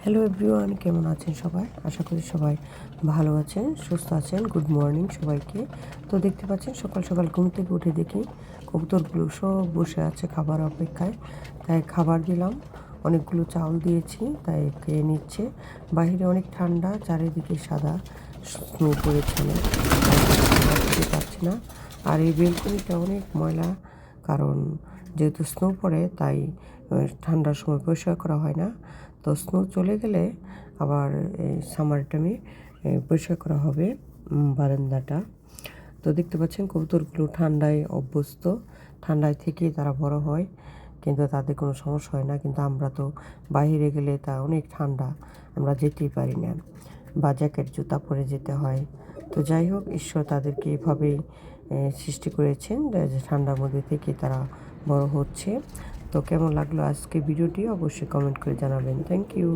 Hello everyone, কেমন আছেন সবাই? আশা করি সবাই ভালো আছেন, সুস্থ আছেন। গুড মর্নিং সবাইকে। তো দেখতে পাচ্ছেন সকাল সকাল ঘুম থেকে উঠে দেখি কবুতরগুলো সব বসে আছে খাবার অপেক্ষায়। তাই খাবার দিলাম, অনেকগুলো চাউল দিয়েছি, তাই খেয়ে নিচ্ছে। বাইরে অনেক ঠান্ডা, চারিদিকে সাদা স্নো পড়েছে, খাবার খেতে পারছি না। আর এই বেলকনিটা অনেক ময়লা, কারণ যেহেতু স্নো পড়ে তাই ঠান্ডার সময় পরিষ্কার করা হয় না। তো স্নো চলে গেলে আবার এই সামার টাইমে পরিষ্কার করা হবে বারান্দাটা। তো দেখতে পাচ্ছেন কবুতরগুলো ঠান্ডায় অভ্যস্ত, ঠান্ডায় থেকেই তারা বড় হয়, কিন্তু তাদের কোনো সমস্যা হয় না। কিন্তু আমরা তো বাইরে গেলে তা অনেক ঠান্ডা, আমরা যেতেই পারি না, বা জ্যাকেট জুতা পরে যেতে হয়। তো যাই হোক, ঈশ্বর তাদেরকে এভাবেই সৃষ্টি করেছেন যে ঠান্ডার মধ্যে থেকে তারা বড় হচ্ছে। তো কেমন লাগলো আজকে ভিডিওটি অবশ্যই কমেন্ট করে জানাবেন। Thank you.